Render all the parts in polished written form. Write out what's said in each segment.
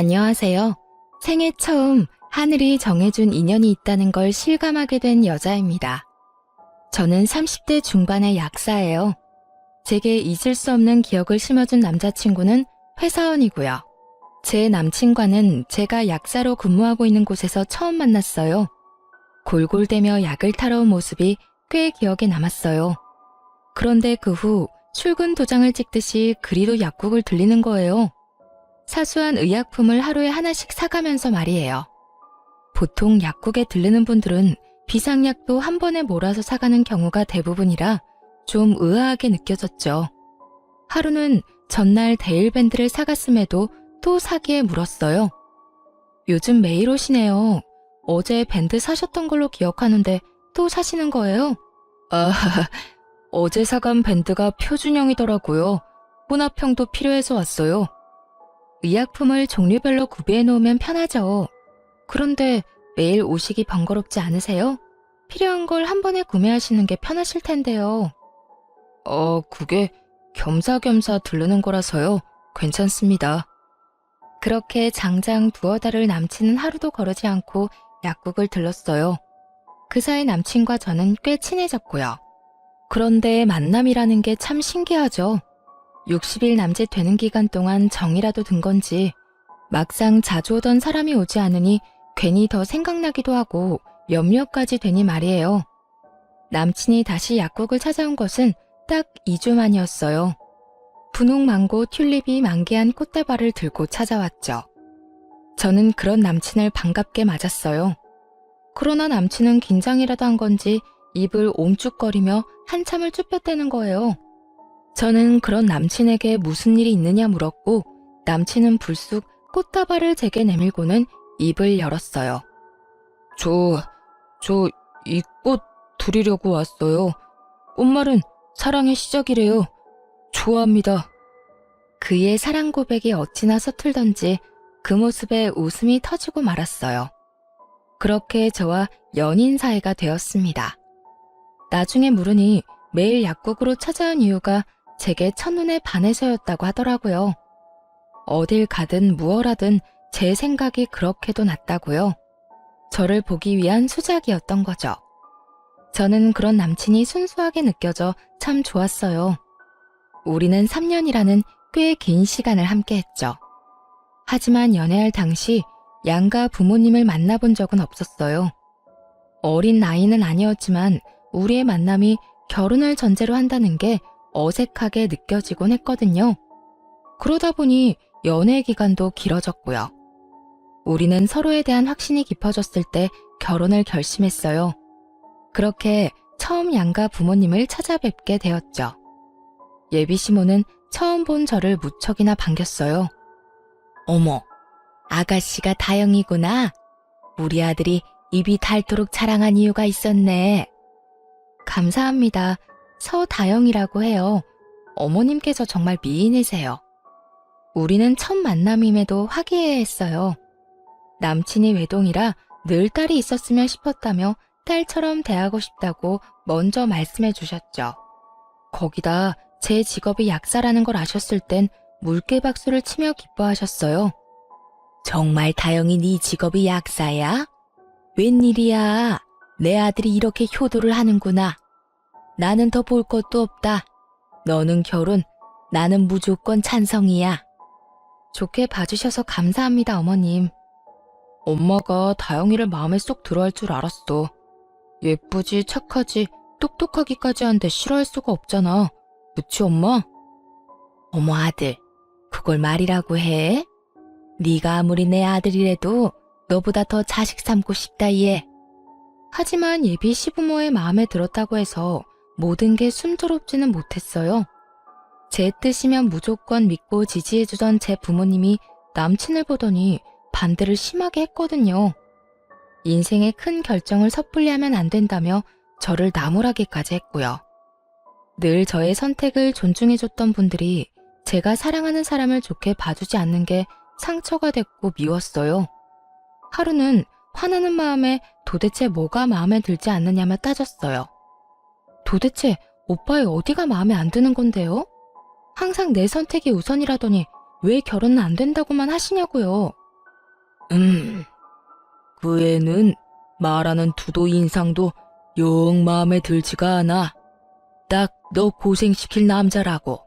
안녕하세요. 생애 처음 하늘이 정해준 인연이 있다는 걸 실감하게 된 여자입니다. 저는 30대 중반의 약사예요. 제게 잊을 수 없는 기억을 심어준 남자친구는 회사원이고요. 제 남친과는 제가 약사로 근무하고 있는 곳에서 처음 만났어요. 골골대며 약을 타러 온 모습이 꽤 기억에 남았어요. 그런데 그 후 출근 도장을 찍듯이 그리로 약국을 들리는 거예요. 사소한 의약품을 하루에 하나씩 사가면서 말이에요. 보통 약국에 들르는 분들은 비상약도 한 번에 몰아서 사가는 경우가 대부분이라 좀 의아하게 느껴졌죠. 하루는 전날 데일밴드를 사갔음에도 또 사기에 물었어요. 요즘 매일 오시네요. 어제 밴드 사셨던 걸로 기억하는데 또 사시는 거예요? 아, 어제 사간 밴드가 표준형이더라고요. 혼합형도 필요해서 왔어요. 의약품을 종류별로 구비해 놓으면 편하죠. 그런데 매일 오시기 번거롭지 않으세요? 필요한 걸 한 번에 구매하시는 게 편하실 텐데요. 그게 겸사겸사 들르는 거라서요. 괜찮습니다. 그렇게 장장 두어 달을 남친은 하루도 거르지 않고 약국을 들렀어요. 그 사이 남친과 저는 꽤 친해졌고요. 그런데 만남이라는 게 참 신기하죠. 60일 남짓 되는 기간 동안 정이라도 든 건지 막상 자주 오던 사람이 오지 않으니 괜히 더 생각나기도 하고 염려까지 되니 말이에요. 남친이 다시 약국을 찾아온 것은 딱 2주 만이었어요. 분홍 망고 튤립이 만개한 꽃다발을 들고 찾아왔죠. 저는 그런 남친을 반갑게 맞았어요. 그러나 남친은 긴장이라도 한 건지 입을 옴쭉거리며 한참을 쭈뼛대는 거예요. 저는 그런 남친에게 무슨 일이 있느냐 물었고 남친은 불쑥 꽃다발을 제게 내밀고는 입을 열었어요. 이 꽃 드리려고 왔어요. 꽃말은 사랑의 시작이래요. 좋아합니다. 그의 사랑 고백이 어찌나 서툴던지 그 모습에 웃음이 터지고 말았어요. 그렇게 저와 연인 사이가 되었습니다. 나중에 물으니 매일 약국으로 찾아온 이유가 제게 첫눈에 반해서였다고 하더라고요. 어딜 가든 무얼 하든 제 생각이 그렇게도 났다고요. 저를 보기 위한 수작이었던 거죠. 저는 그런 남친이 순수하게 느껴져 참 좋았어요. 우리는 3년이라는 꽤 긴 시간을 함께했죠. 하지만 연애할 당시 양가 부모님을 만나본 적은 없었어요. 어린 나이는 아니었지만 우리의 만남이 결혼을 전제로 한다는 게 어색하게 느껴지곤 했거든요. 그러다 보니 연애 기간도 길어졌고요. 우리는 서로에 대한 확신이 깊어졌을 때 결혼을 결심했어요. 그렇게 처음 양가 부모님을 찾아뵙게 되었죠. 예비 시모는 처음 본 저를 무척이나 반겼어요. 어머, 아가씨가 다영이구나. 우리 아들이 입이 닳도록 자랑한 이유가 있었네. 감사합니다. 서다영이라고 해요. 어머님께서 정말 미인이세요. 우리는 첫 만남임에도 화기애애했어요. 남친이 외동이라 늘 딸이 있었으면 싶었다며 딸처럼 대하고 싶다고 먼저 말씀해 주셨죠. 거기다 제 직업이 약사라는 걸 아셨을 땐 물개박수를 치며 기뻐하셨어요. 정말 다영이 네 직업이 약사야? 웬일이야? 내 아들이 이렇게 효도를 하는구나. 나는 더 볼 것도 없다. 너는 결혼, 나는 무조건 찬성이야. 좋게 봐주셔서 감사합니다, 어머님. 엄마가 다영이를 마음에 쏙 들어할 줄 알았어. 예쁘지, 착하지, 똑똑하기까지 한데 싫어할 수가 없잖아. 그치, 엄마? 어머, 아들, 그걸 말이라고 해? 네가 아무리 내 아들이라도 너보다 더 자식 삼고 싶다, 얘. 하지만 예비 시부모의 마음에 들었다고 해서 모든 게 순조롭지는 못했어요. 제 뜻이면 무조건 믿고 지지해주던 제 부모님이 남친을 보더니 반대를 심하게 했거든요. 인생의 큰 결정을 섣불리 하면 안 된다며 저를 나무라기까지 했고요. 늘 저의 선택을 존중해줬던 분들이 제가 사랑하는 사람을 좋게 봐주지 않는 게 상처가 됐고 미웠어요. 하루는 화나는 마음에 도대체 뭐가 마음에 들지 않느냐며 따졌어요. 도대체 오빠의 어디가 마음에 안 드는 건데요? 항상 내 선택이 우선이라더니 왜 결혼은 안 된다고만 하시냐고요. 그 애는 말하는 투도 인상도 영 마음에 들지가 않아. 딱 너 고생시킬 남자라고.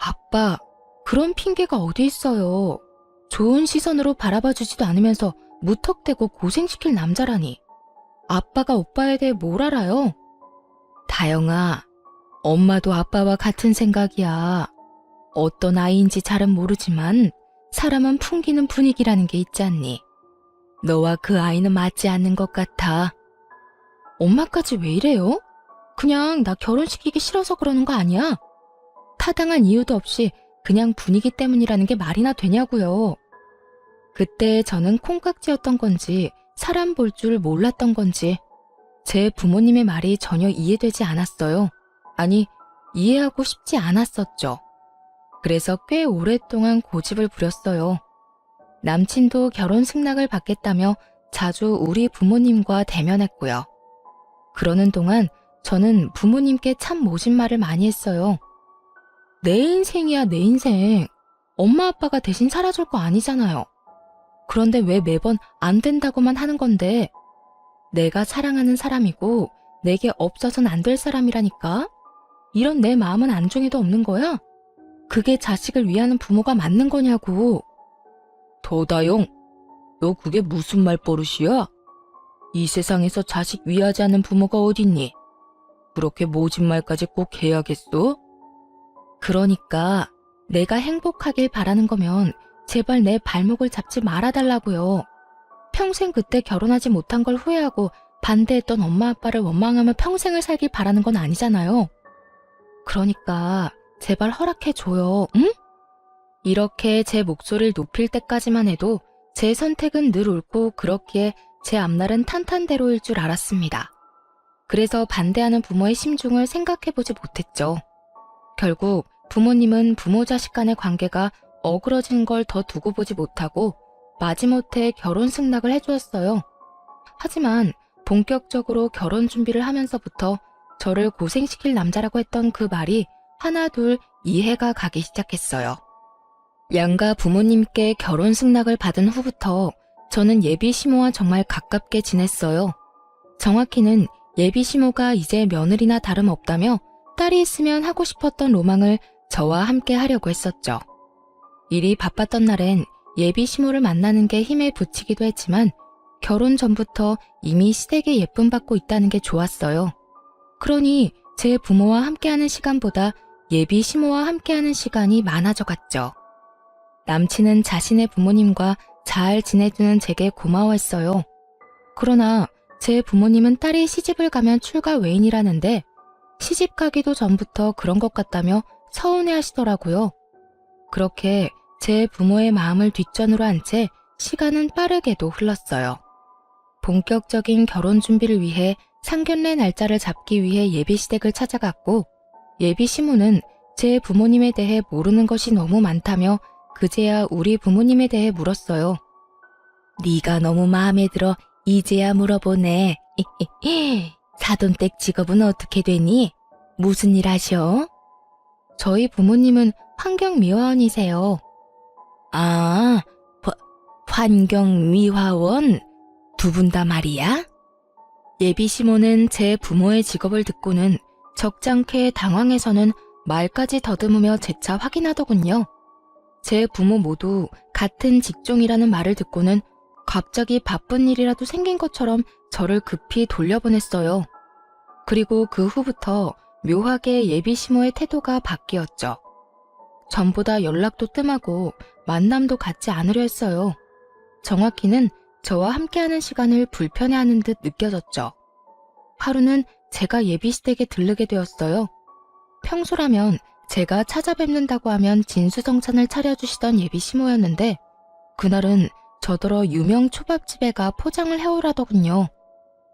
아빠, 그런 핑계가 어디 있어요. 좋은 시선으로 바라봐주지도 않으면서 무턱대고 고생시킬 남자라니. 아빠가 오빠에 대해 뭘 알아요? 다영아, 엄마도 아빠와 같은 생각이야. 어떤 아이인지 잘은 모르지만 사람은 풍기는 분위기라는 게 있지 않니? 너와 그 아이는 맞지 않는 것 같아. 엄마까지 왜 이래요? 그냥 나 결혼시키기 싫어서 그러는 거 아니야? 타당한 이유도 없이 그냥 분위기 때문이라는 게 말이나 되냐고요. 그때 저는 콩깍지였던 건지 사람 볼 줄 몰랐던 건지 제 부모님의 말이 전혀 이해되지 않았어요. 아니, 이해하고 싶지 않았었죠. 그래서 꽤 오랫동안 고집을 부렸어요. 남친도 결혼 승낙을 받겠다며 자주 우리 부모님과 대면했고요. 그러는 동안 저는 부모님께 참 모진 말을 많이 했어요. 내 인생이야, 내 인생. 엄마 아빠가 대신 살아줄 거 아니잖아요. 그런데 왜 매번 안 된다고만 하는 건데, 내가 사랑하는 사람이고 내게 없어서는 안 될 사람이라니까? 이런 내 마음은 안중에도 없는 거야? 그게 자식을 위하는 부모가 맞는 거냐고. 도다용, 너 그게 무슨 말버릇이야? 이 세상에서 자식 위하지 않는 부모가 어딨니? 그렇게 모진 말까지 꼭 해야겠어? 그러니까 내가 행복하길 바라는 거면 제발 내 발목을 잡지 말아달라고요. 평생 그때 결혼하지 못한 걸 후회하고 반대했던 엄마 아빠를 원망하며 평생을 살길 바라는 건 아니잖아요. 그러니까 제발 허락해줘요, 응? 이렇게 제 목소리를 높일 때까지만 해도 제 선택은 늘 옳고 그렇기에 제 앞날은 탄탄대로일 줄 알았습니다. 그래서 반대하는 부모의 심중을 생각해보지 못했죠. 결국 부모님은 부모 자식 간의 관계가 어그러진 걸 더 두고 보지 못하고 마지못해 결혼 승낙을 해주었어요. 하지만 본격적으로 결혼 준비를 하면서부터 저를 고생시킬 남자라고 했던 그 말이 하나둘 이해가 가기 시작했어요. 양가 부모님께 결혼 승낙을 받은 후부터 저는 예비 시모와 정말 가깝게 지냈어요. 정확히는 예비 시모가 이제 며느리나 다름없다며 딸이 있으면 하고 싶었던 로망을 저와 함께 하려고 했었죠. 일이 바빴던 날엔 예비 시모를 만나는 게 힘에 부치기도 했지만 결혼 전부터 이미 시댁에 예쁨 받고 있다는 게 좋았어요. 그러니 제 부모와 함께하는 시간보다 예비 시모와 함께하는 시간이 많아져 갔죠. 남친은 자신의 부모님과 잘 지내주는 제게 고마워했어요. 그러나 제 부모님은 딸이 시집을 가면 출가 외인이라는데 시집 가기도 전부터 그런 것 같다며 서운해하시더라고요. 그렇게 제 부모의 마음을 뒷전으로 한 채 시간은 빠르게도 흘렀어요. 본격적인 결혼 준비를 위해 상견례 날짜를 잡기 위해 예비시댁을 찾아갔고 예비 시모는 제 부모님에 대해 모르는 것이 너무 많다며 그제야 우리 부모님에 대해 물었어요. 네가 너무 마음에 들어 이제야 물어보네. 사돈댁 직업은 어떻게 되니? 무슨 일 하셔? 저희 부모님은 환경미화원이세요. 아, 환경미화원? 두 분 다 말이야? 예비 시모는 제 부모의 직업을 듣고는 적잖게 당황해서는 말까지 더듬으며 재차 확인하더군요. 제 부모 모두 같은 직종이라는 말을 듣고는 갑자기 바쁜 일이라도 생긴 것처럼 저를 급히 돌려보냈어요. 그리고 그 후부터 묘하게 예비 시모의 태도가 바뀌었죠. 전보다 연락도 뜸하고 만남도 갖지 않으려 했어요. 정확히는 저와 함께하는 시간을 불편해하는 듯 느껴졌죠. 하루는 제가 예비시댁에 들르게 되었어요. 평소라면 제가 찾아뵙는다고 하면 진수성찬을 차려주시던 예비 시모였는데 그날은 저더러 유명 초밥집에 가 포장을 해오라더군요.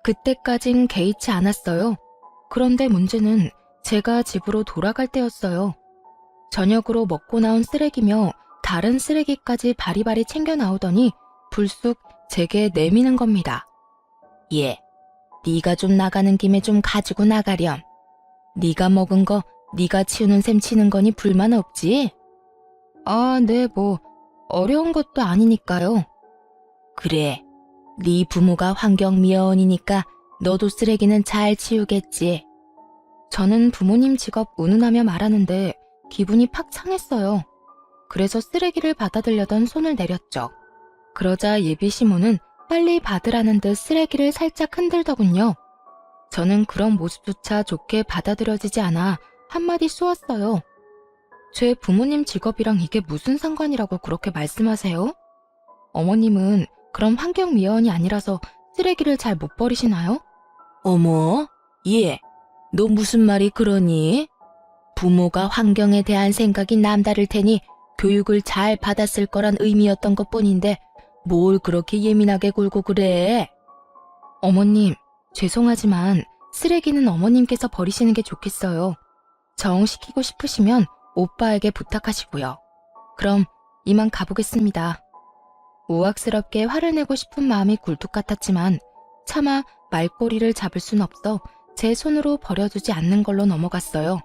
그때까진 개의치 않았어요. 그런데 문제는 제가 집으로 돌아갈 때였어요. 저녁으로 먹고 나온 쓰레기며 다른 쓰레기까지 바리바리 챙겨 나오더니 불쑥 제게 내미는 겁니다. 예, 네가 좀 나가는 김에 좀 가지고 나가렴. 네가 먹은 거 네가 치우는 셈 치는 거니 불만 없지? 아, 네, 뭐 어려운 것도 아니니까요. 그래, 네 부모가 환경미화원이니까 너도 쓰레기는 잘 치우겠지. 저는 부모님 직업 운운하며 말하는데 기분이 팍 상했어요. 그래서 쓰레기를 받아들려던 손을 내렸죠. 그러자 예비 시모는 빨리 받으라는 듯 쓰레기를 살짝 흔들더군요. 저는 그런 모습조차 좋게 받아들여지지 않아 한마디 쏘았어요. 제 부모님 직업이랑 이게 무슨 상관이라고 그렇게 말씀하세요? 어머님은 그럼 환경미화원이 아니라서 쓰레기를 잘 못 버리시나요? 어머, 얘, 너 무슨 말이 그러니? 부모가 환경에 대한 생각이 남다를 테니 교육을 잘 받았을 거란 의미였던 것뿐인데 뭘 그렇게 예민하게 굴고 그래? 어머님, 죄송하지만 쓰레기는 어머님께서 버리시는 게 좋겠어요. 정시키고 싶으시면 오빠에게 부탁하시고요. 그럼 이만 가보겠습니다. 우악스럽게 화를 내고 싶은 마음이 굴뚝 같았지만 차마 말꼬리를 잡을 순 없어 제 손으로 버려두지 않는 걸로 넘어갔어요.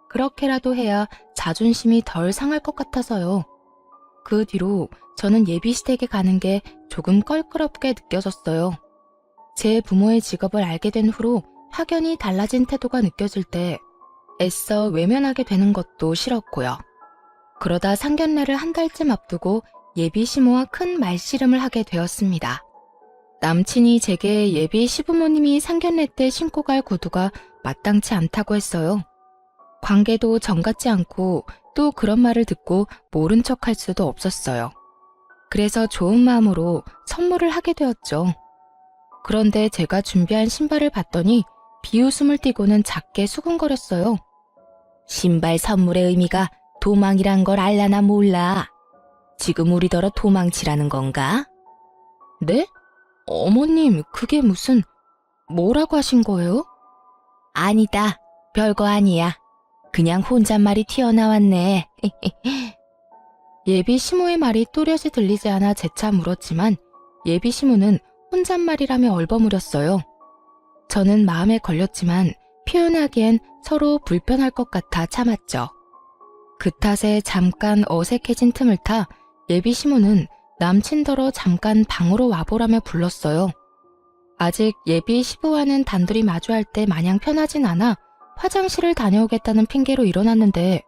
그렇게라도 해야 자존심이 덜 상할 것 같아서요. 그 뒤로 저는 예비시댁에 가는 게 조금 껄끄럽게 느껴졌어요. 제 부모의 직업을 알게 된 후로 확연히 달라진 태도가 느껴질 때 애써 외면하게 되는 것도 싫었고요. 그러다 상견례를 한 달쯤 앞두고 예비 시모와 큰 말씨름을 하게 되었습니다. 남친이 제게 예비 시부모님이 상견례 때 신고 갈 구두가 마땅치 않다고 했어요. 관계도 정같지 않고 또 그런 말을 듣고 모른 척할 수도 없었어요. 그래서 좋은 마음으로 선물을 하게 되었죠. 그런데 제가 준비한 신발을 봤더니 비웃음을 띠고는 작게 수근거렸어요. 신발 선물의 의미가 도망이란 걸 알라나 몰라. 지금 우리더러 도망치라는 건가? 네? 어머님, 그게 무슨... 뭐라고 하신 거예요? 아니다. 별거 아니야. 그냥 혼잣말이 튀어나왔네. 예비 시모의 말이 또렷이 들리지 않아 재차 물었지만 예비 시모는 혼잣말이라며 얼버무렸어요. 저는 마음에 걸렸지만 표현하기엔 서로 불편할 것 같아 참았죠. 그 탓에 잠깐 어색해진 틈을 타 예비 시모는 남친더러 잠깐 방으로 와보라며 불렀어요. 아직 예비 시부와는 단둘이 마주할 때 마냥 편하진 않아 화장실을 다녀오겠다는 핑계로 일어났는데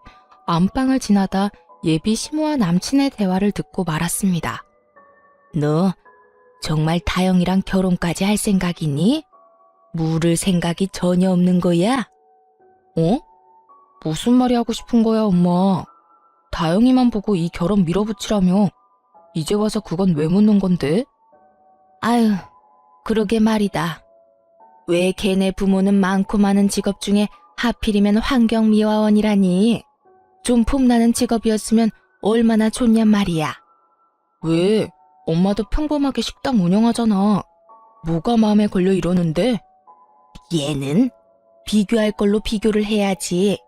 안방을 지나다 예비 시모와 남친의 대화를 듣고 말았습니다. 너 정말 다영이랑 결혼까지 할 생각이니? 물을 생각이 전혀 없는 거야? 어? 무슨 말이 하고 싶은 거야, 엄마? 다영이만 보고 이 결혼 밀어붙이라며. 이제 와서 그건 왜 묻는 건데? 아유, 그러게 말이다. 왜 걔네 부모는 많고 많은 직업 중에 하필이면 환경미화원이라니? 좀 폼나는 직업이었으면 얼마나 좋냔 말이야. 왜? 엄마도 평범하게 식당 운영하잖아. 뭐가 마음에 걸려 이러는데? 얘는 비교할 걸로 비교를 해야지.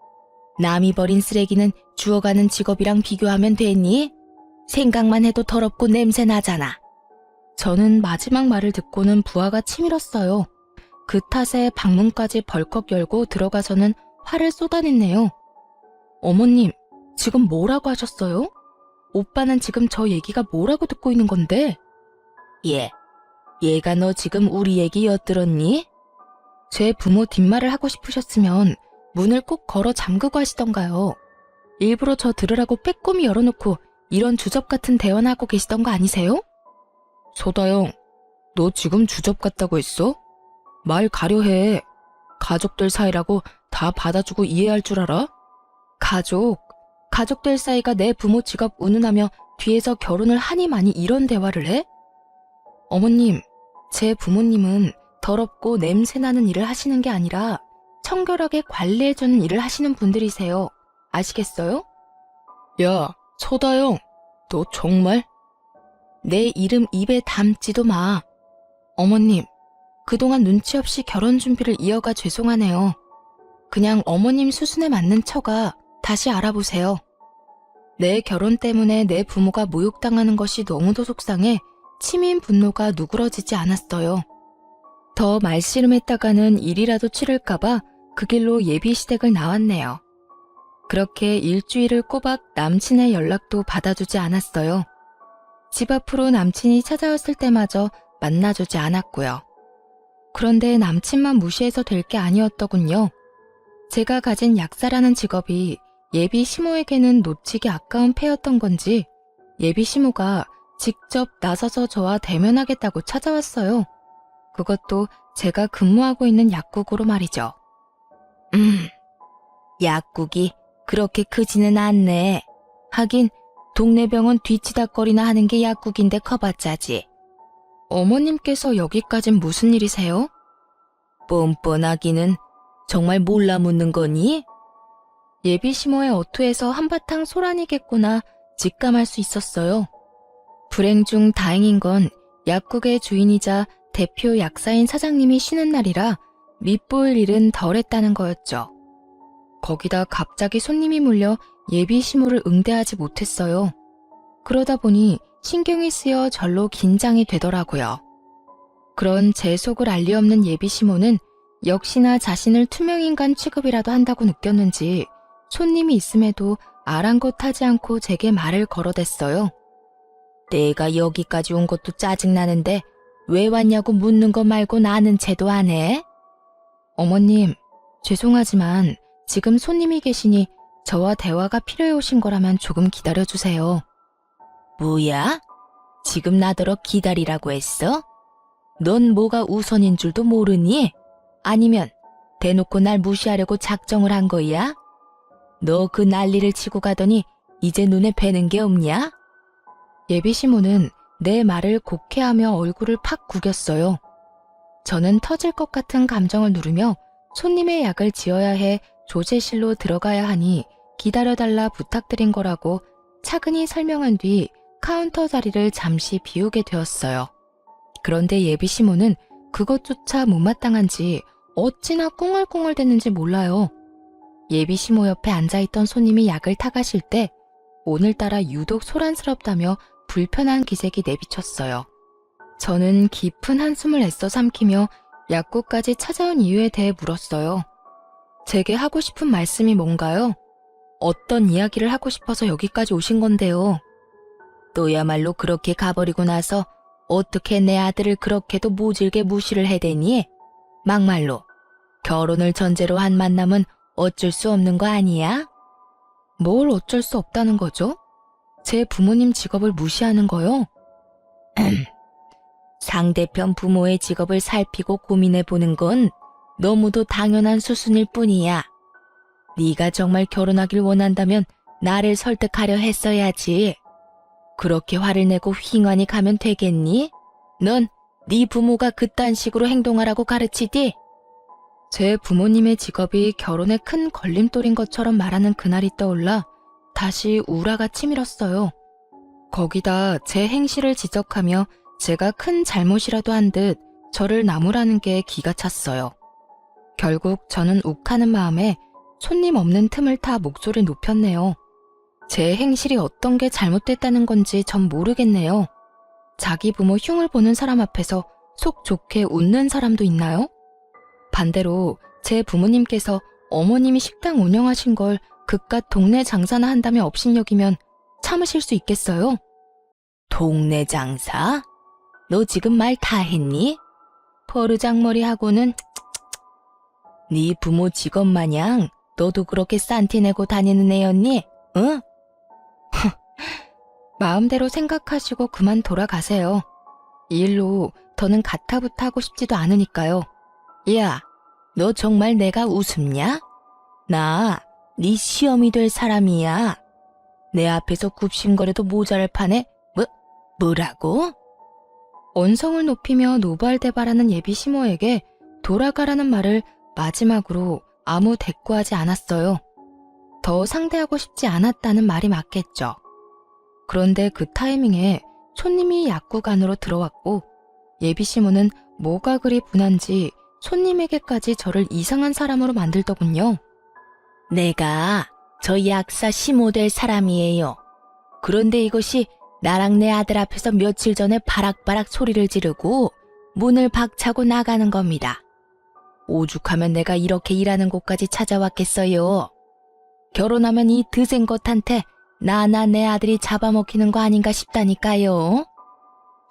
남이 버린 쓰레기는 주워가는 직업이랑 비교하면 되니? 생각만 해도 더럽고 냄새 나잖아. 저는 마지막 말을 듣고는 부하가 치밀었어요. 그 탓에 방문까지 벌컥 열고 들어가서는 화를 쏟아냈네요. 어머님, 지금 뭐라고 하셨어요? 오빠는 지금 저 얘기가 뭐라고 듣고 있는 건데? 얘가 너 지금 우리 얘기 엿들었니? 제 부모 뒷말을 하고 싶으셨으면 문을 꼭 걸어 잠그고 하시던가요. 일부러 저 들으라고 빼꼼히 열어놓고 이런 주접 같은 대화나 하고 계시던 거 아니세요? 소다영, 너 지금 주접 같다고 했어? 말 가려해. 가족들 사이라고 다 받아주고 이해할 줄 알아? 가족들 사이가 내 부모 직업 운운하며 뒤에서 결혼을 하니 많이 이런 대화를 해? 어머님, 제 부모님은 더럽고 냄새나는 일을 하시는 게 아니라 청결하게 관리해주는 일을 하시는 분들이세요. 아시겠어요? 야, 소다영, 너 정말? 내 이름 입에 담지도 마. 어머님, 그동안 눈치 없이 결혼 준비를 이어가 죄송하네요. 그냥 어머님 수순에 맞는 처가 다시 알아보세요. 내 결혼 때문에 내 부모가 모욕당하는 것이 너무도 속상해 치민 분노가 누그러지지 않았어요. 더 말씨름했다가는 일이라도 치를까봐 그 길로 예비시댁을 나왔네요. 그렇게 일주일을 꼬박 남친의 연락도 받아주지 않았어요. 집 앞으로 남친이 찾아왔을 때마저 만나주지 않았고요. 그런데 남친만 무시해서 될 게 아니었더군요. 제가 가진 약사라는 직업이 예비 시모에게는 놓치기 아까운 패였던 건지 예비 시모가 직접 나서서 저와 대면하겠다고 찾아왔어요. 그것도 제가 근무하고 있는 약국으로 말이죠. 약국이 그렇게 크지는 않네. 하긴 동네 병원 뒤치다거리나 하는 게 약국인데 커봤자지. 어머님께서 여기까진 무슨 일이세요? 뻔뻔하기는 정말 몰라 묻는 거니? 예비 시모의 어투에서 한바탕 소란이겠구나 직감할 수 있었어요. 불행 중 다행인 건 약국의 주인이자 대표 약사인 사장님이 쉬는 날이라 밉보일 일은 덜했다는 거였죠. 거기다 갑자기 손님이 몰려 예비 시모를 응대하지 못했어요. 그러다 보니 신경이 쓰여 절로 긴장이 되더라고요. 그런 제 속을 알리 없는 예비 시모는 역시나 자신을 투명인간 취급이라도 한다고 느꼈는지 손님이 있음에도 아랑곳하지 않고 제게 말을 걸어댔어요. 내가 여기까지 온 것도 짜증나는데 왜 왔냐고 묻는 거 말고 나는 제도 안 해? 어머님, 죄송하지만 지금 손님이 계시니 저와 대화가 필요해 오신 거라면 조금 기다려주세요. 뭐야? 지금 나더러 기다리라고 했어? 넌 뭐가 우선인 줄도 모르니? 아니면 대놓고 날 무시하려고 작정을 한 거야? 너 그 난리를 치고 가더니 이제 눈에 뵈는 게 없냐? 예비 시모는 내 말을 곡해하며 얼굴을 팍 구겼어요. 저는 터질 것 같은 감정을 누르며 손님의 약을 지어야 해 조제실로 들어가야 하니 기다려달라 부탁드린 거라고 차근히 설명한 뒤 카운터 자리를 잠시 비우게 되었어요. 그런데 예비 시모는 그것조차 못마땅한지 어찌나 꿍얼꿍얼댔는지 몰라요. 예비 시모 옆에 앉아있던 손님이 약을 타가실 때 오늘따라 유독 소란스럽다며 불편한 기색이 내비쳤어요. 저는 깊은 한숨을 애써 삼키며 약국까지 찾아온 이유에 대해 물었어요. 제게 하고 싶은 말씀이 뭔가요? 어떤 이야기를 하고 싶어서 여기까지 오신 건데요. 너야말로 그렇게 가버리고 나서 어떻게 내 아들을 그렇게도 모질게 무시를 해대니? 막말로 결혼을 전제로 한 만남은 어쩔 수 없는 거 아니야? 뭘 어쩔 수 없다는 거죠? 제 부모님 직업을 무시하는 거요? 상대편 부모의 직업을 살피고 고민해보는 건 너무도 당연한 수순일 뿐이야. 네가 정말 결혼하길 원한다면 나를 설득하려 했어야지. 그렇게 화를 내고 휘ڭ하니 가면 되겠니? 넌 네 부모가 그딴 식으로 행동하라고 가르치디? 제 부모님의 직업이 결혼에 큰 걸림돌인 것처럼 말하는 그날이 떠올라 다시 우라가 치밀었어요. 거기다 제 행실을 지적하며 제가 큰 잘못이라도 한 듯 저를 나무라는 게 기가 찼어요. 결국 저는 욱하는 마음에 손님 없는 틈을 타 목소리를 높였네요. 제 행실이 어떤 게 잘못됐다는 건지 전 모르겠네요. 자기 부모 흉을 보는 사람 앞에서 속 좋게 웃는 사람도 있나요? 반대로 제 부모님께서 어머님이 식당 운영하신 걸 그깟 동네 장사나 한다며 업신여기면 참으실 수 있겠어요? 동네 장사? 너 지금 말 다 했니? 버르장머리하고는 네 부모 직업 마냥 너도 그렇게 싼티 내고 다니는 애였니? 응? 마음대로 생각하시고 그만 돌아가세요. 이 일로 더는 가타부타 하고 싶지도 않으니까요. 야, 너 정말 내가 우습냐? 나 네 시험이 될 사람이야. 내 앞에서 굽신거려도 모자랄 판에 뭐라고? 언성을 높이며 노발대발하는 예비 시모에게 돌아가라는 말을 마지막으로 아무 대꾸하지 않았어요. 더 상대하고 싶지 않았다는 말이 맞겠죠. 그런데 그 타이밍에 손님이 약국 안으로 들어왔고 예비 시모는 뭐가 그리 분한지 손님에게까지 저를 이상한 사람으로 만들더군요. 내가 저 약사 시모 될 사람이에요. 그런데 이것이 나랑 내 아들 앞에서 며칠 전에 바락바락 소리를 지르고 문을 박차고 나가는 겁니다. 오죽하면 내가 이렇게 일하는 곳까지 찾아왔겠어요. 결혼하면 이 드센 것한테 나나 내 아들이 잡아먹히는 거 아닌가 싶다니까요.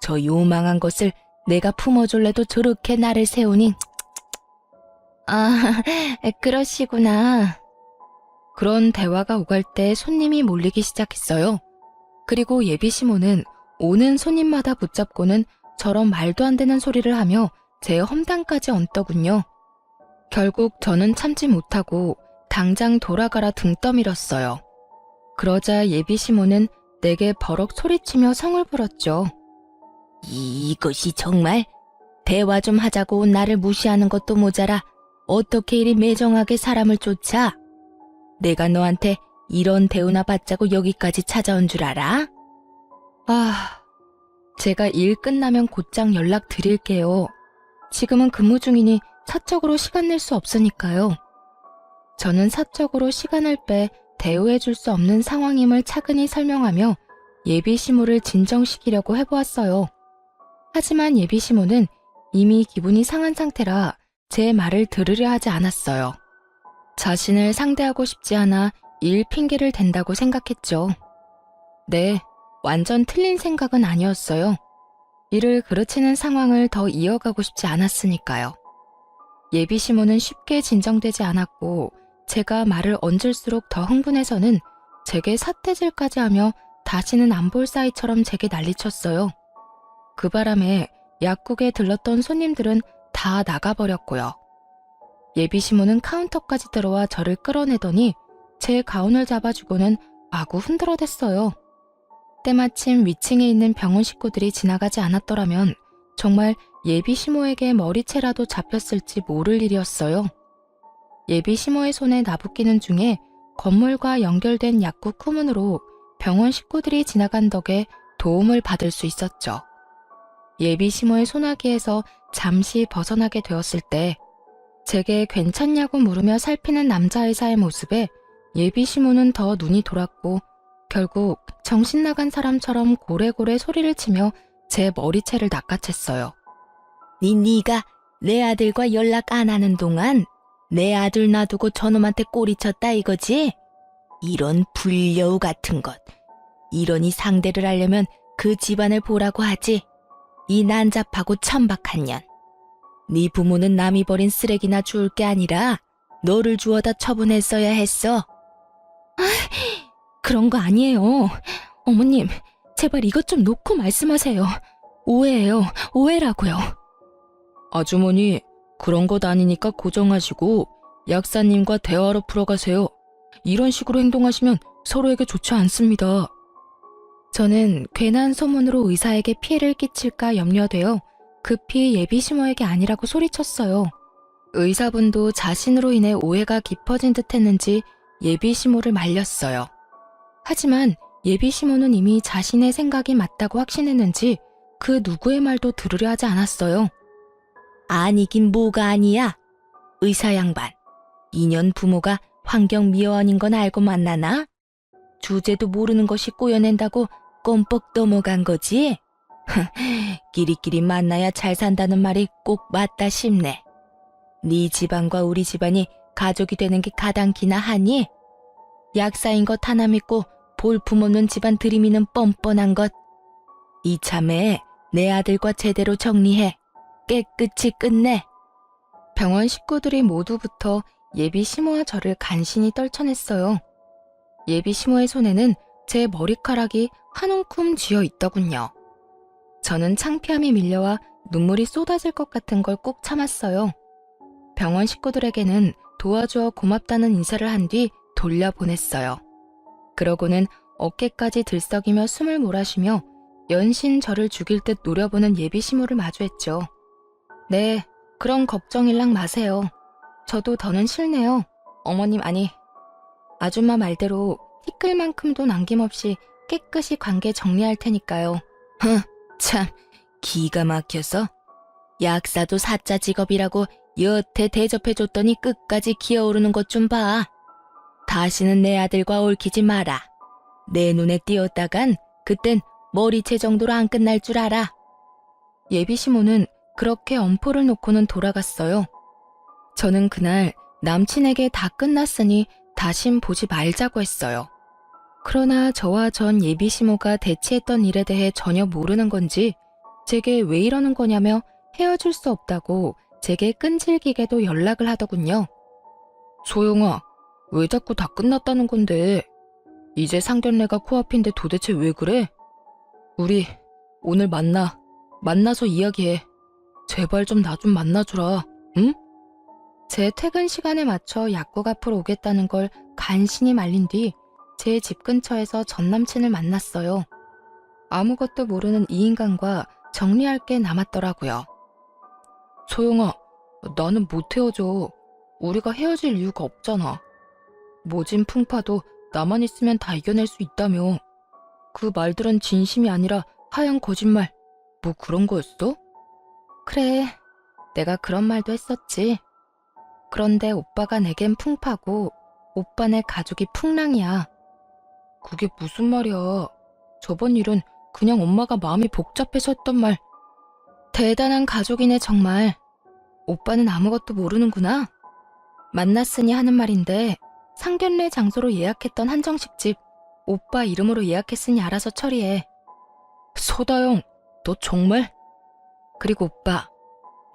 저 요망한 것을 내가 품어줄래도 저렇게 나를 세우니. 아, 그러시구나. 그런 대화가 오갈 때 손님이 몰리기 시작했어요. 그리고 예비시모는 오는 손님마다 붙잡고는 저런 말도 안 되는 소리를 하며 제 험담까지 얹더군요. 결국 저는 참지 못하고 당장 돌아가라 등 떠밀었어요. 그러자 예비시모는 내게 버럭 소리치며 성을 부렸죠. 이것이 정말? 대화 좀 하자고 나를 무시하는 것도 모자라 어떻게 이리 매정하게 사람을 쫓아? 내가 너한테 이런 대우나 받자고 여기까지 찾아온 줄 알아? 제가 일 끝나면 곧장 연락 드릴게요. 지금은 근무 중이니 사적으로 시간 낼 수 없으니까요. 저는 사적으로 시간을 빼 대우해 줄 수 없는 상황임을 차근히 설명하며 예비시모를 진정시키려고 해보았어요. 하지만 예비시모는 이미 기분이 상한 상태라 제 말을 들으려 하지 않았어요. 자신을 상대하고 싶지 않아 일 핑계를 댄다고 생각했죠. 네, 완전 틀린 생각은 아니었어요. 일을 그르치는 상황을 더 이어가고 싶지 않았으니까요. 예비시모는 쉽게 진정되지 않았고 제가 말을 얹을수록 더 흥분해서는 제게 삿대질까지 하며 다시는 안 볼 사이처럼 제게 난리쳤어요. 그 바람에 약국에 들렀던 손님들은 다 나가버렸고요. 예비시모는 카운터까지 들어와 저를 끌어내더니 제 가운을 잡아주고는 마구 흔들어댔어요. 때마침 위층에 있는 병원 식구들이 지나가지 않았더라면 정말 예비시모에게 머리채라도 잡혔을지 모를 일이었어요. 예비시모의 손에 나붓기는 중에 건물과 연결된 약국 후문으로 병원 식구들이 지나간 덕에 도움을 받을 수 있었죠. 예비시모의 소나기에서 잠시 벗어나게 되었을 때 제게 괜찮냐고 물으며 살피는 남자의사의 모습에 예비시모는 더 눈이 돌았고 결국 정신 나간 사람처럼 고래고래 소리를 치며 제 머리채를 낚아챘어요. 네가 내 아들과 연락 안 하는 동안 내 아들 놔두고 저놈한테 꼬리쳤다 이거지? 이런 불려우 같은 것. 이러니 상대를 하려면 그 집안을 보라고 하지. 이 난잡하고 천박한 년. 네 부모는 남이 버린 쓰레기나 주울 게 아니라 너를 주워다 처분했어야 했어. 그런 거 아니에요. 어머님, 제발 이것 좀 놓고 말씀하세요. 오해예요. 오해라고요. 아주머니, 그런 것 아니니까 고정하시고 약사님과 대화로 풀어가세요. 이런 식으로 행동하시면 서로에게 좋지 않습니다. 저는 괜한 소문으로 의사에게 피해를 끼칠까 염려되어 급히 예비시모에게 아니라고 소리쳤어요. 의사분도 자신으로 인해 오해가 깊어진 듯 했는지 예비시모를 말렸어요. 하지만 예비시모는 이미 자신의 생각이 맞다고 확신했는지 그 누구의 말도 들으려 하지 않았어요. 아니긴 뭐가 아니야. 의사 양반, 2년 부모가 환경미화원인 건 알고 만나나? 주제도 모르는 것이 꼬여낸다고 껌뻑 넘어간 거지? 끼리끼리 만나야 잘 산다는 말이 꼭 맞다 싶네. 네 집안과 우리 집안이 가족이 되는 게 가당키나 하니? 약사인 것 하나 믿고 볼품없는 집안 들이미는 뻔뻔한 것. 이참에 내 아들과 제대로 정리해. 깨끗이 끝내. 병원 식구들이 모두부터 예비시모와 저를 간신히 떨쳐냈어요. 예비시모의 손에는 제 머리카락이 한 움큼 쥐어 있더군요. 저는 창피함이 밀려와 눈물이 쏟아질 것 같은 걸 꼭 참았어요. 병원 식구들에게는 도와주어 고맙다는 인사를 한 뒤 돌려보냈어요. 그러고는 어깨까지 들썩이며 숨을 몰아쉬며 연신 저를 죽일 듯 노려보는 예비시모를 마주했죠. 네, 그런 걱정일랑 마세요. 저도 더는 싫네요. 어머님 아니, 아줌마 말대로 티끌만큼도 남김없이 깨끗이 관계 정리할 테니까요. 참, 기가 막혀서. 약사도 사자 직업이라고 여태 대접해줬더니 끝까지 기어오르는 것 좀 봐. 다시는 내 아들과 얽히지 마라. 내 눈에 띄었다간 그땐 머리채 정도로 안 끝날 줄 알아. 예비시모는 그렇게 엄포를 놓고는 돌아갔어요. 저는 그날 남친에게 다 끝났으니 다신 보지 말자고 했어요. 그러나 저와 전 예비시모가 대치했던 일에 대해 전혀 모르는 건지 제게 왜 이러는 거냐며 헤어질 수 없다고 제게 끈질기게도 연락을 하더군요. 소영아, 왜 자꾸 다 끝났다는 건데? 이제 상견례가 코앞인데 도대체 왜 그래? 우리 오늘 만나서 이야기해. 제발 좀 나 좀 만나주라, 응? 제 퇴근 시간에 맞춰 약국 앞으로 오겠다는 걸 간신히 말린 뒤 제 집 근처에서 전 남친을 만났어요. 아무것도 모르는 이 인간과 정리할 게 남았더라고요. 소영아, 나는 못 헤어져. 우리가 헤어질 이유가 없잖아. 모진 풍파도 나만 있으면 다 이겨낼 수 있다며. 그 말들은 진심이 아니라 하얀 거짓말. 뭐 그런 거였어? 그래, 내가 그런 말도 했었지. 그런데 오빠가 내겐 풍파고 오빠네 가족이 풍랑이야. 그게 무슨 말이야. 저번 일은 그냥 엄마가 마음이 복잡해서 했던 말. 대단한 가족이네 정말. 오빠는 아무것도 모르는구나. 만났으니 하는 말인데 상견례 장소로 예약했던 한정식집 오빠 이름으로 예약했으니 알아서 처리해. 소다영, 너 정말? 그리고 오빠,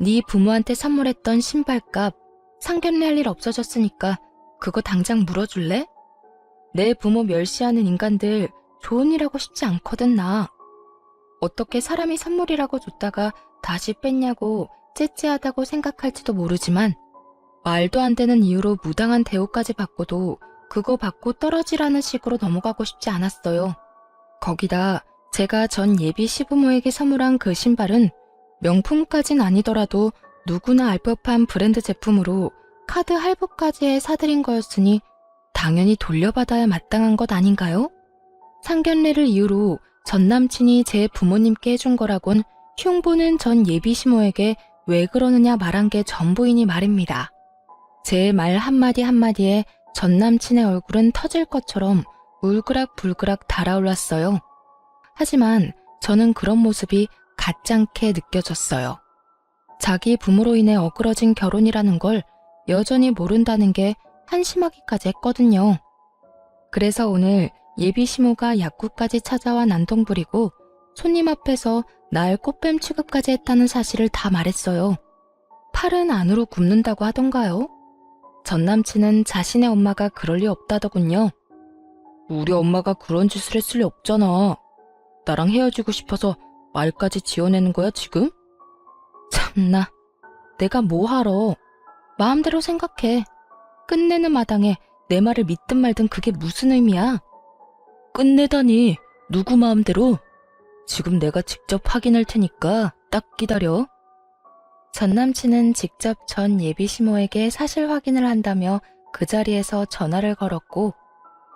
네 부모한테 선물했던 신발값 상견례 할 일 없어졌으니까 그거 당장 물어줄래? 내 부모 멸시하는 인간들 좋은 일 하고 싶지 않거든 나. 어떻게 사람이 선물이라고 줬다가 다시 뺐냐고 째째하다고 생각할지도 모르지만 말도 안 되는 이유로 무당한 대우까지 받고도 그거 받고 떨어지라는 식으로 넘어가고 싶지 않았어요. 거기다 제가 전 예비 시부모에게 선물한 그 신발은 명품까진 아니더라도 누구나 알 법한 브랜드 제품으로 카드 할부까지 사드린 거였으니 당연히 돌려받아야 마땅한 것 아닌가요? 상견례를 이유로 전 남친이 제 부모님께 해준 거라곤 흉보는 전 예비 시모에게 왜 그러느냐 말한 게 전부이니 말입니다. 제 말 한마디 한마디에 전 남친의 얼굴은 터질 것처럼 울그락불그락 달아올랐어요. 하지만 저는 그런 모습이 가짱게 느껴졌어요. 자기 부모로 인해 어그러진 결혼이라는 걸 여전히 모른다는 게 한심하기까지 했거든요. 그래서 오늘 예비 시모가 약국까지 찾아와 난동 부리고 손님 앞에서 날 꽃뱀 취급까지 했다는 사실을 다 말했어요. 팔은 안으로 굽는다고 하던가요? 전 남친은 자신의 엄마가 그럴 리 없다더군요. 우리 엄마가 그런 짓을 했을 리 없잖아. 나랑 헤어지고 싶어서 말까지 지어내는 거야 지금? 참나, 내가 뭐 하러. 마음대로 생각해. 끝내는 마당에 내 말을 믿든 말든 그게 무슨 의미야? 끝내다니, 누구 마음대로? 지금 내가 직접 확인할 테니까 딱 기다려. 전 남친은 직접 전 예비 시모에게 사실 확인을 한다며 그 자리에서 전화를 걸었고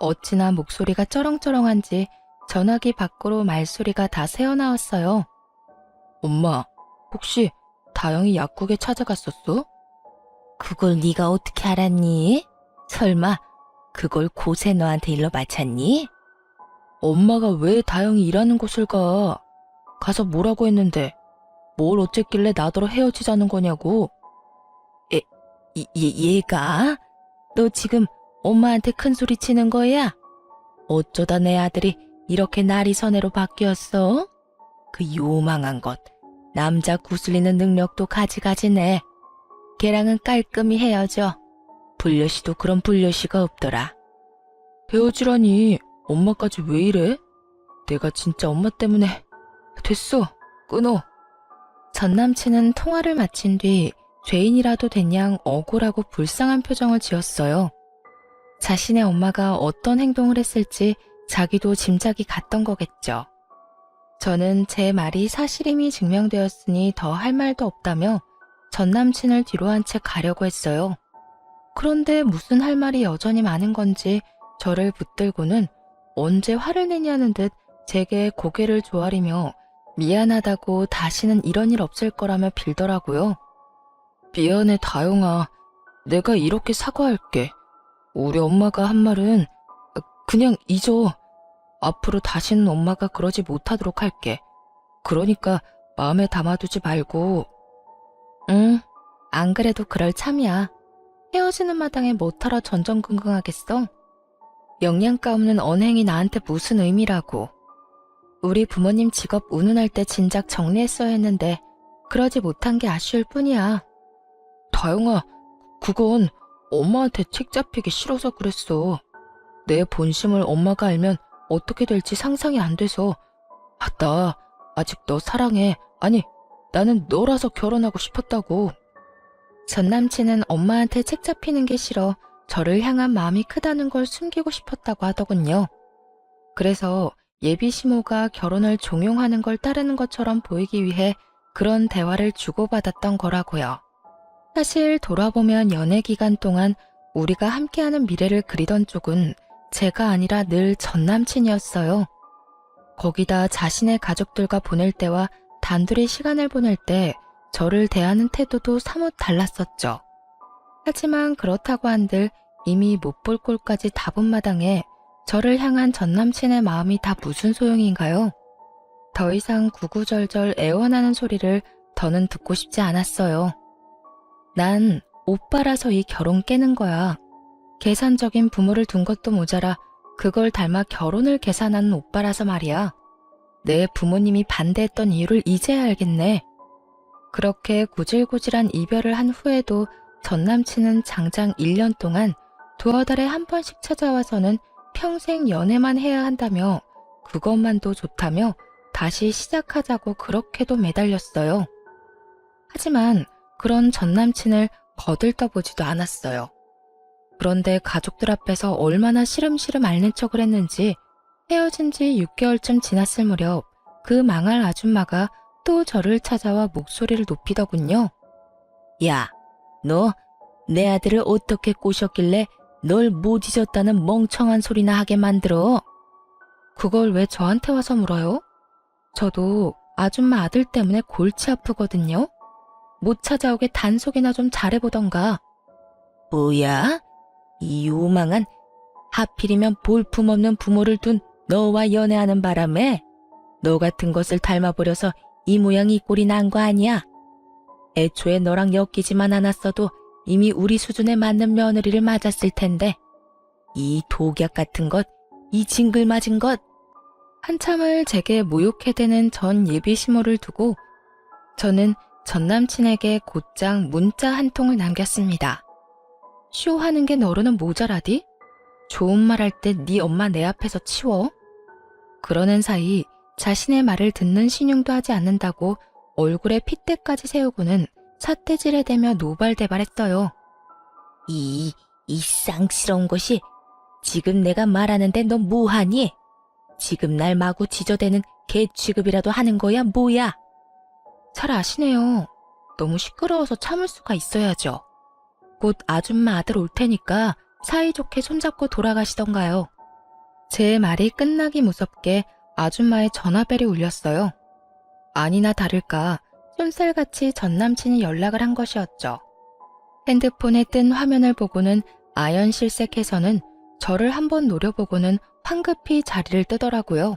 어찌나 목소리가 쩌렁쩌렁한지 전화기 밖으로 말소리가 다 새어나왔어요. 엄마, 혹시 다영이 약국에 찾아갔었어? 그걸 네가 어떻게 알았니? 설마 그걸 고세 너한테 일러 바쳤니? 엄마가 왜 다영이 일하는 곳을 가? 가서 뭐라고 했는데 뭘 어쨌길래 나더러 헤어지자는 거냐고. 얘가? 너 지금 엄마한테 큰 소리 치는 거야? 어쩌다 내 아들이 이렇게 날이 선애로 바뀌었어? 그 요망한 것. 남자 구슬리는 능력도 가지가지네. 걔랑은 깔끔히 헤어져. 불려시도 그런 불려시가 없더라. 헤어지라니 엄마까지 왜 이래? 내가 진짜 엄마 때문에. 됐어, 끊어. 전 남친은 통화를 마친 뒤 죄인이라도 된 양 억울하고 불쌍한 표정을 지었어요. 자신의 엄마가 어떤 행동을 했을지 자기도 짐작이 갔던 거겠죠. 저는 제 말이 사실임이 증명되었으니 더 할 말도 없다며 전 남친을 뒤로 한 채 가려고 했어요. 그런데 무슨 할 말이 여전히 많은 건지 저를 붙들고는 언제 화를 내냐는 듯 제게 고개를 조아리며 미안하다고 다시는 이런 일 없을 거라며 빌더라고요. 미안해 다영아. 내가 이렇게 사과할게. 우리 엄마가 한 말은 그냥 잊어. 앞으로 다시는 엄마가 그러지 못하도록 할게. 그러니까 마음에 담아두지 말고. 응, 안 그래도 그럴 참이야. 헤어지는 마당에 뭐하러 전전긍긍하겠어? 영양가 없는 언행이 나한테 무슨 의미라고. 우리 부모님 직업 운운할 때 진작 정리했어야 했는데 그러지 못한 게 아쉬울 뿐이야. 다영아, 그건 엄마한테 책 잡히기 싫어서 그랬어. 내 본심을 엄마가 알면 어떻게 될지 상상이 안 돼서. 나 아직 너 사랑해. 아니, 나는 너라서 결혼하고 싶었다고. 전 남친은 엄마한테 책 잡히는 게 싫어 저를 향한 마음이 크다는 걸 숨기고 싶었다고 하더군요. 그래서 예비 시모가 결혼을 종용하는 걸 따르는 것처럼 보이기 위해 그런 대화를 주고받았던 거라고요. 사실 돌아보면 연애 기간 동안 우리가 함께하는 미래를 그리던 쪽은 제가 아니라 늘 전 남친이었어요. 거기다 자신의 가족들과 보낼 때와 단둘이 시간을 보낼 때 저를 대하는 태도도 사뭇 달랐었죠. 하지만 그렇다고 한들 이미 못 볼 꼴까지 다 본 마당에 저를 향한 전 남친의 마음이 다 무슨 소용인가요? 더 이상 구구절절 애원하는 소리를 더는 듣고 싶지 않았어요. 난 오빠라서 이 결혼 깨는 거야. 계산적인 부모를 둔 것도 모자라 그걸 닮아 결혼을 계산하는 오빠라서 말이야. 내 부모님이 반대했던 이유를 이제야 알겠네. 그렇게 구질구질한 이별을 한 후에도 전 남친은 장장 1년 동안 두어 달에 한 번씩 찾아와서는 평생 연애만 해야 한다며 그것만도 좋다며 다시 시작하자고 그렇게도 매달렸어요. 하지만 그런 전 남친을 거들떠보지도 않았어요. 그런데 가족들 앞에서 얼마나 시름시름 앓는 척을 했는지 헤어진 지 6개월쯤 지났을 무렵 그 망할 아줌마가 또 저를 찾아와 목소리를 높이더군요. 야, 너 내 아들을 어떻게 꼬셨길래 널 못 잊었다는 멍청한 소리나 하게 만들어? 그걸 왜 저한테 와서 물어요? 저도 아줌마 아들 때문에 골치 아프거든요. 못 찾아오게 단속이나 좀 잘해보던가. 뭐야? 이 요망한, 하필이면 볼품없는 부모를 둔 너와 연애하는 바람에 너 같은 것을 닮아버려서 이 모양 이 꼴이 난 거 아니야? 애초에 너랑 엮이지만 않았어도 이미 우리 수준에 맞는 며느리를 맞았을 텐데 이 독약 같은 것, 이 징글맞은 것. 한참을 제게 모욕해대는 전 예비 시모를 두고 저는 전 남친에게 곧장 문자 한 통을 남겼습니다. 쇼하는 게 너로는 모자라디? 좋은 말 할 때 네 엄마 내 앞에서 치워? 그러는 사이 자신의 말을 듣는 신용도 하지 않는다고 얼굴에 핏대까지 세우고는 삿대질에 대며 노발대발했어요. 이 쌍스러운 것이 지금 내가 말하는데 너 뭐하니? 지금 날 마구 지저대는 개 취급이라도 하는 거야 뭐야? 잘 아시네요. 너무 시끄러워서 참을 수가 있어야죠. 곧 아줌마 아들 올 테니까 사이좋게 손잡고 돌아가시던가요. 제 말이 끝나기 무섭게 아줌마의 전화벨이 울렸어요. 아니나 다를까 쏜살같이 전 남친이 연락을 한 것이었죠. 핸드폰에 뜬 화면을 보고는 아연실색해서는 저를 한번 노려보고는 황급히 자리를 뜨더라고요.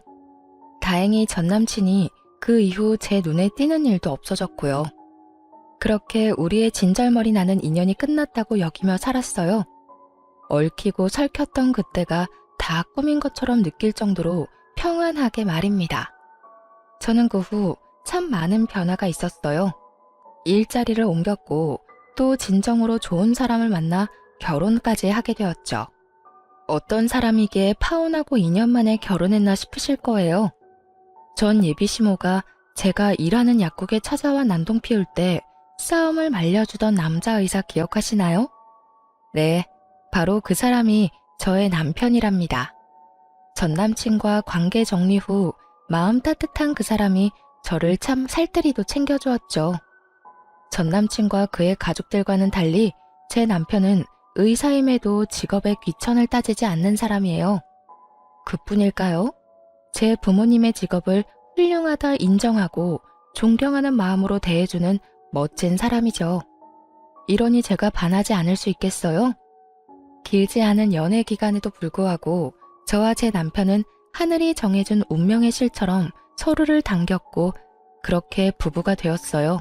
다행히 전 남친이 그 이후 제 눈에 띄는 일도 없어졌고요. 그렇게 우리의 진절머리 나는 인연이 끝났다고 여기며 살았어요. 얽히고 설켰던 그때가 다 꿈인 것처럼 느낄 정도로 평안하게 말입니다. 저는 그 후 참 많은 변화가 있었어요. 일자리를 옮겼고 또 진정으로 좋은 사람을 만나 결혼까지 하게 되었죠. 어떤 사람이기에 파혼하고 2년 만에 결혼했나 싶으실 거예요. 전 예비 시모가 제가 일하는 약국에 찾아와 난동 피울 때 싸움을 말려주던 남자 의사 기억하시나요? 네, 바로 그 사람이 저의 남편이랍니다. 전 남친과 관계 정리 후 마음 따뜻한 그 사람이 저를 참 살뜰히도 챙겨주었죠. 전 남친과 그의 가족들과는 달리 제 남편은 의사임에도 직업에 귀천을 따지지 않는 사람이에요. 그뿐일까요? 제 부모님의 직업을 훌륭하다 인정하고 존경하는 마음으로 대해주는 멋진 사람이죠. 이러니 제가 반하지 않을 수 있겠어요? 길지 않은 연애 기간에도 불구하고 저와 제 남편은 하늘이 정해준 운명의 실처럼 서로를 당겼고 그렇게 부부가 되었어요.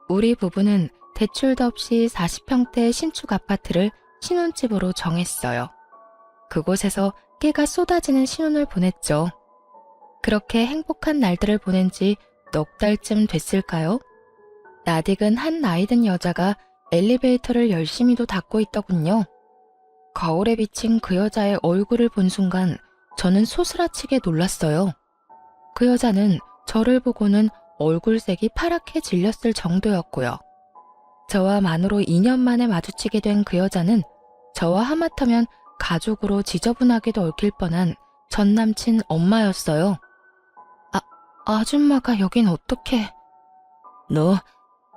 우리 부부는 대출도 없이 40평대 신축 아파트를 신혼집으로 정했어요. 그곳에서 깨가 쏟아지는 신혼을 보냈죠. 그렇게 행복한 날들을 보낸 지 넉 달쯤 됐을까요? 낯익은 한 나이든 여자가 엘리베이터를 열심히도 닫고 있더군요. 거울에 비친 그 여자의 얼굴을 본 순간 저는 소스라치게 놀랐어요. 그 여자는 저를 보고는 얼굴색이 파랗게 질렸을 정도였고요. 저와 만으로 2년 만에 마주치게 된 그 여자는 저와 하마터면 가족으로 지저분하게도 얽힐 뻔한 전 남친 엄마였어요. 아줌마가 여긴 어떻게...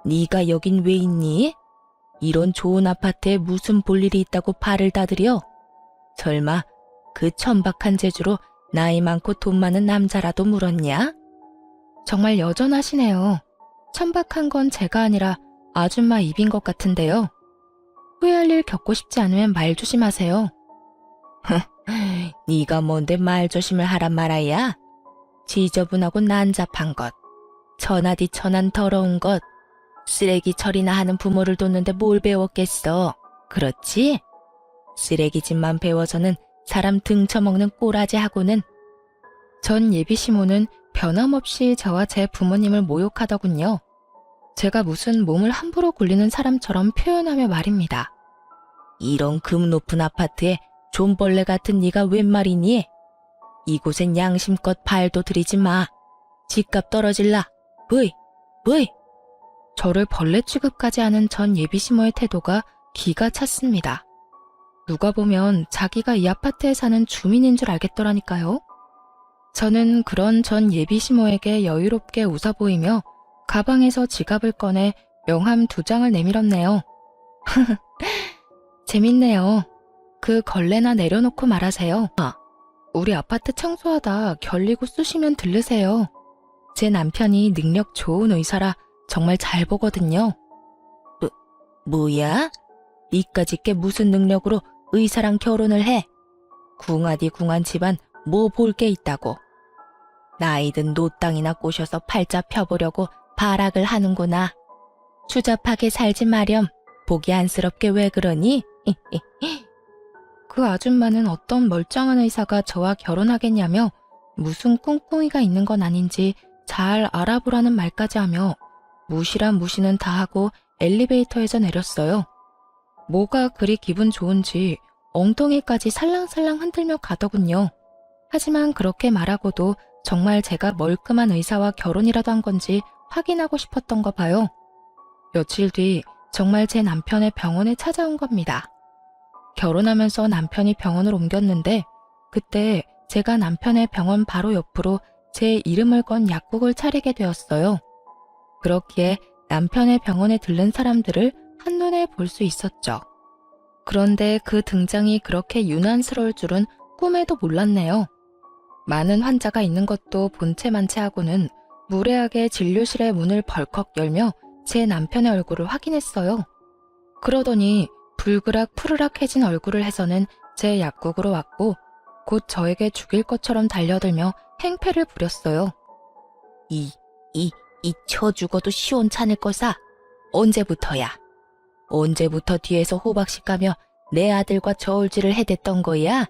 네가 여긴 왜 있니? 이런 좋은 아파트에 무슨 볼일이 있다고 발을 다들여? 설마 그 천박한 재주로 나이 많고 돈 많은 남자라도 물었냐? 정말 여전하시네요. 천박한 건 제가 아니라 아줌마 입인 것 같은데요. 후회할 일 겪고 싶지 않으면 말 조심하세요. 네가 뭔데 말 조심을 하란 말아야? 지저분하고 난잡한 것, 천하디 천한 더러운 것, 쓰레기 처리나 하는 부모를 뒀는데 뭘 배웠겠어? 그렇지? 쓰레기집만 배워서는 사람 등쳐먹는 꼬라지하고는. 전 예비시모는 변함없이 저와 제 부모님을 모욕하더군요. 제가 무슨 몸을 함부로 굴리는 사람처럼 표현하며 말입니다. 이런 금 높은 아파트에 존벌레 같은 네가 웬 말이니? 이곳엔 양심껏 발도 들이지 마. 집값 떨어질라. 브이. 저를 벌레 취급까지 하는 전 예비시모의 태도가 기가 찼습니다. 누가 보면 자기가 이 아파트에 사는 주민인 줄 알겠더라니까요. 저는 그런 전 예비시모에게 여유롭게 웃어 보이며 가방에서 지갑을 꺼내 명함 2장을 내밀었네요. 재밌네요. 그 걸레나 내려놓고 말하세요. 우리 아파트 청소하다 결리고 쑤시면 들르세요. 제 남편이 능력 좋은 의사라 정말 잘 보거든요. 뭐야? 니까짓 게 무슨 능력으로 의사랑 결혼을 해? 궁하디 궁한 집안 뭐 볼 게 있다고. 나이든 노땅이나 꼬셔서 팔자 펴보려고 발악을 하는구나. 추잡하게 살지 마렴. 보기 안쓰럽게 왜 그러니? 그 아줌마는 어떤 멀쩡한 의사가 저와 결혼하겠냐며 무슨 꿍꿍이가 있는 건 아닌지 잘 알아보라는 말까지 하며 무시란 무시는 다 하고 엘리베이터에서 내렸어요. 뭐가 그리 기분 좋은지 엉덩이까지 살랑살랑 흔들며 가더군요. 하지만 그렇게 말하고도 정말 제가 멀끔한 의사와 결혼이라도 한 건지 확인하고 싶었던가 봐요. 며칠 뒤 정말 제 남편의 병원에 찾아온 겁니다. 결혼하면서 남편이 병원을 옮겼는데 그때 제가 남편의 병원 바로 옆으로 제 이름을 건 약국을 차리게 되었어요. 그렇기에 남편의 병원에 들른 사람들을 한눈에 볼 수 있었죠. 그런데 그 등장이 그렇게 유난스러울 줄은 꿈에도 몰랐네요. 많은 환자가 있는 것도 본체만체하고는 무례하게 진료실의 문을 벌컥 열며 제 남편의 얼굴을 확인했어요. 그러더니 불그락 푸르락해진 얼굴을 해서는 제 약국으로 왔고 곧 저에게 죽일 것처럼 달려들며 행패를 부렸어요. 이 쳐 죽어도 시원찮을 거사. 언제부터야? 언제부터 뒤에서 호박씨 까며 내 아들과 저울질을 해댔던 거야?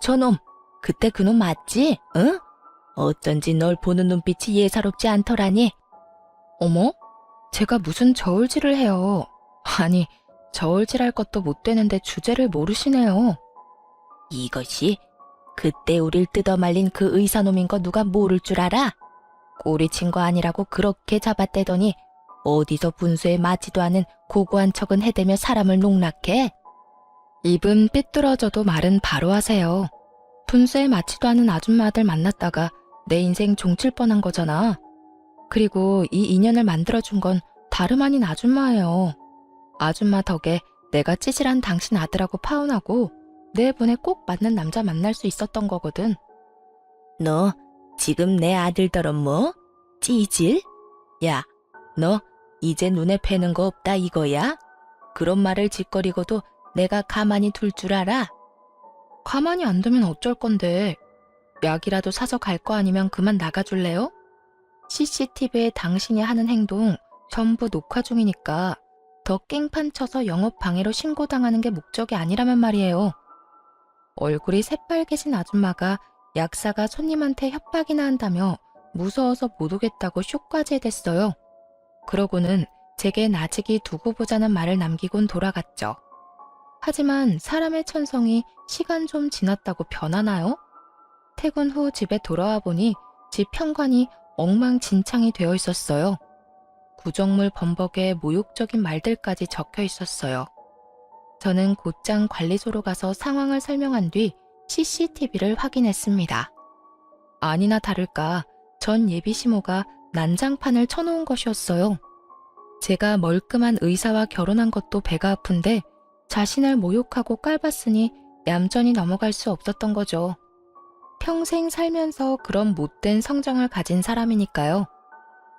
저놈, 그때 그놈 맞지? 응? 어쩐지 널 보는 눈빛이 예사롭지 않더라니. 어머? 제가 무슨 저울질을 해요. 아니, 저울질할 것도 못 되는데 주제를 모르시네요. 이것이 그때 우릴 뜯어말린 그 의사놈인 거 누가 모를 줄 알아? 꼬리친 거 아니라고 그렇게 잡아떼더니 어디서 분수에 맞지도 않은 고고한 척은 해대며 사람을 농락해? 입은 삐뚤어져도 말은 바로 하세요. 분수에 맞지도 않은 아줌마 아들 만났다가 내 인생 종칠 뻔한 거잖아. 그리고 이 인연을 만들어준 건 다름 아닌 아줌마예요. 아줌마 덕에 내가 찌질한 당신 아들하고 파혼하고 내 분에 꼭 맞는 남자 만날 수 있었던 거거든. 너 지금 내 아들더러 뭐? 찌질? 야, 너 이제 눈에 뵈는 거 없다 이거야? 그런 말을 짓거리고도 내가 가만히 둘 줄 알아? 가만히 안 두면 어쩔 건데. 약이라도 사서 갈 거 아니면 그만 나가줄래요? CCTV에 당신이 하는 행동 전부 녹화 중이니까 더 깽판 쳐서 영업 방해로 신고당하는 게 목적이 아니라면 말이에요. 얼굴이 새빨개진 아줌마가 약사가 손님한테 협박이나 한다며 무서워서 못 오겠다고 쇼까지 해댔어요. 그러고는 제게 나직이 두고 보자는 말을 남기곤 돌아갔죠. 하지만 사람의 천성이 시간 좀 지났다고 변하나요? 퇴근 후 집에 돌아와 보니 집 현관이 엉망진창이 되어 있었어요. 구정물 범벅에 모욕적인 말들까지 적혀 있었어요. 저는 곧장 관리소로 가서 상황을 설명한 뒤 CCTV를 확인했습니다. 아니나 다를까 전 예비시모가 난장판을 쳐놓은 것이었어요. 제가 멀끔한 의사와 결혼한 것도 배가 아픈데 자신을 모욕하고 깔봤으니 얌전히 넘어갈 수 없었던 거죠. 평생 살면서 그런 못된 성정을 가진 사람이니까요.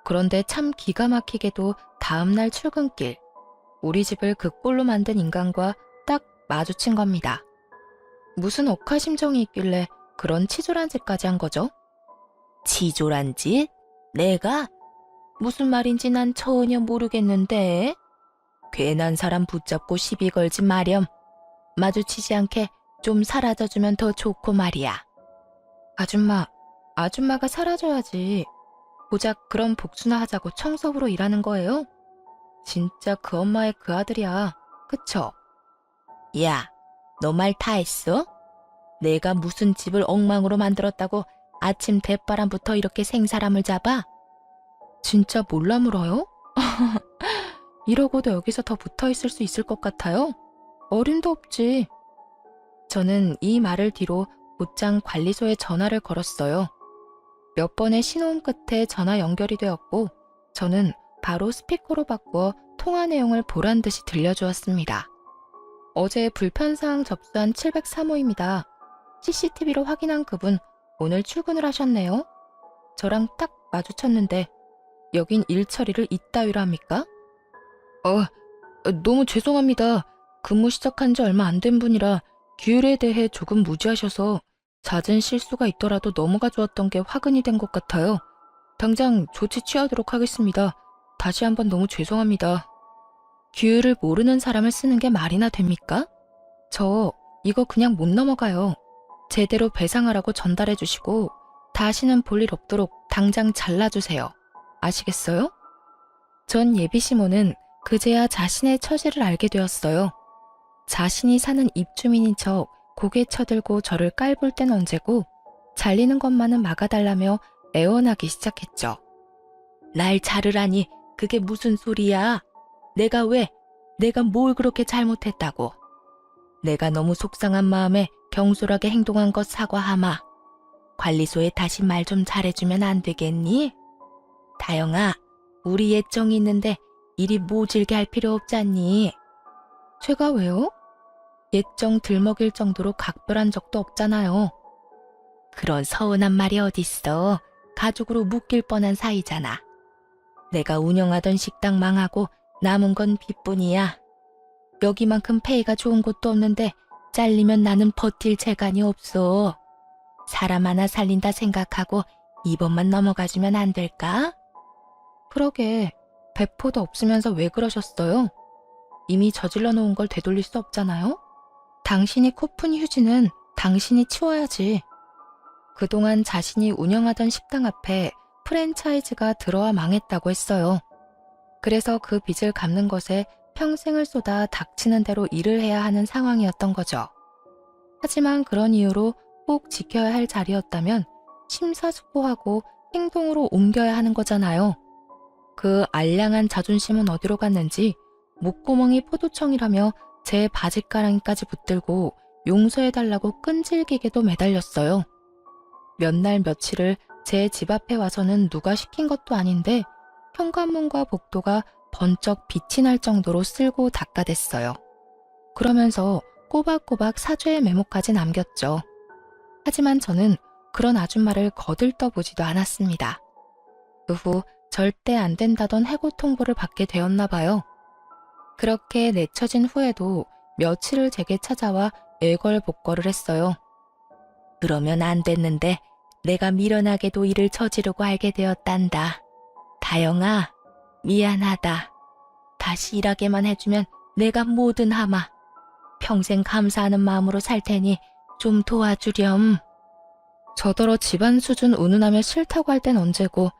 그런데 참 기가 막히게도 다음날 출근길, 우리 집을 그 꼴로 만든 인간과 딱 마주친 겁니다. 무슨 억하심정이 있길래 그런 치졸한 짓까지 한 거죠? 치졸한 짓? 내가? 무슨 말인지 난 전혀 모르겠는데. 괜한 사람 붙잡고 시비 걸지 마렴. 마주치지 않게 좀 사라져주면 더 좋고 말이야. 아줌마가 사라져야지. 고작 그런 복수나 하자고 청소부로 일하는 거예요? 진짜 그 엄마의 그 아들이야. 그쵸? 야, 너 말 다 했어? 내가 무슨 집을 엉망으로 만들었다고 아침 대바람부터 이렇게 생사람을 잡아? 진짜 몰라 물어요? 이러고도 여기서 더 붙어 있을 수 있을 것 같아요? 어림도 없지. 저는 이 말을 뒤로 곧장 관리소에 전화를 걸었어요. 몇 번의 신호음 끝에 전화 연결이 되었고 저는 바로 스피커로 바꾸어 통화 내용을 보란 듯이 들려주었습니다. 어제 불편사항 접수한 703호입니다. CCTV로 확인한 그분 오늘 출근을 하셨네요. 저랑 딱 마주쳤는데 여긴 일 처리를 이따위로 합니까? 너무 죄송합니다. 근무 시작한 지 얼마 안 된 분이라 규율에 대해 조금 무지하셔서 잦은 실수가 있더라도 넘어가 주었던 게 화근이 된 것 같아요. 당장 조치 취하도록 하겠습니다. 다시 한번 너무 죄송합니다. 규율을 모르는 사람을 쓰는 게 말이나 됩니까? 저 이거 그냥 못 넘어가요. 제대로 배상하라고 전달해 주시고 다시는 볼 일 없도록 당장 잘라주세요. 아시겠어요? 전 예비시모는 그제야 자신의 처지를 알게 되었어요. 자신이 사는 입주민인 척 고개 쳐들고 저를 깔볼 땐 언제고 잘리는 것만은 막아달라며 애원하기 시작했죠. 날 자르라니 그게 무슨 소리야? 내가 뭘 그렇게 잘못했다고? 내가 너무 속상한 마음에 경솔하게 행동한 것 사과하마. 관리소에 다시 말 좀 잘해주면 안 되겠니? 다영아, 우리 예정이 있는데 이리 모질게 할 필요 없잖니? 제가 왜요? 예정 들먹일 정도로 각별한 적도 없잖아요. 그런 서운한 말이 어딨어. 가족으로 묶일 뻔한 사이잖아. 내가 운영하던 식당 망하고 남은 건 빚뿐이야. 여기만큼 페이가 좋은 곳도 없는데 잘리면 나는 버틸 재간이 없어. 사람 하나 살린다 생각하고 이번만 넘어가주면 안 될까? 그러게 배포도 없으면서 왜 그러셨어요? 이미 저질러 놓은 걸 되돌릴 수 없잖아요? 당신이 코푼 휴지는 당신이 치워야지. 그동안 자신이 운영하던 식당 앞에 프랜차이즈가 들어와 망했다고 했어요. 그래서 그 빚을 갚는 것에 평생을 쏟아 닥치는 대로 일을 해야 하는 상황이었던 거죠. 하지만 그런 이유로 꼭 지켜야 할 자리였다면 심사숙고하고 행동으로 옮겨야 하는 거잖아요. 그 알량한 자존심은 어디로 갔는지 목구멍이 포도청이라며 제 바짓가랑이까지 붙들고 용서해달라고 끈질기게도 매달렸어요. 몇 날 며칠을 제 집 앞에 와서는 누가 시킨 것도 아닌데 현관문과 복도가 번쩍 빛이 날 정도로 쓸고 닦아댔어요. 그러면서 꼬박꼬박 사죄의 메모까지 남겼죠. 하지만 저는 그런 아줌마를 거들떠보지도 않았습니다. 그 후 절대 안 된다던 해고 통보를 받게 되었나 봐요. 그렇게 내쳐진 후에도 며칠을 제게 찾아와 애걸복걸을 했어요. 그러면 안 됐는데 내가 미련하게도 일을 저지르고 알게 되었단다. 다영아, 미안하다. 다시 일하게만 해주면 내가 뭐든 하마. 평생 감사하는 마음으로 살 테니 좀 도와주렴. 저더러 집안 수준 운운하며 싫다고 할 땐 언제고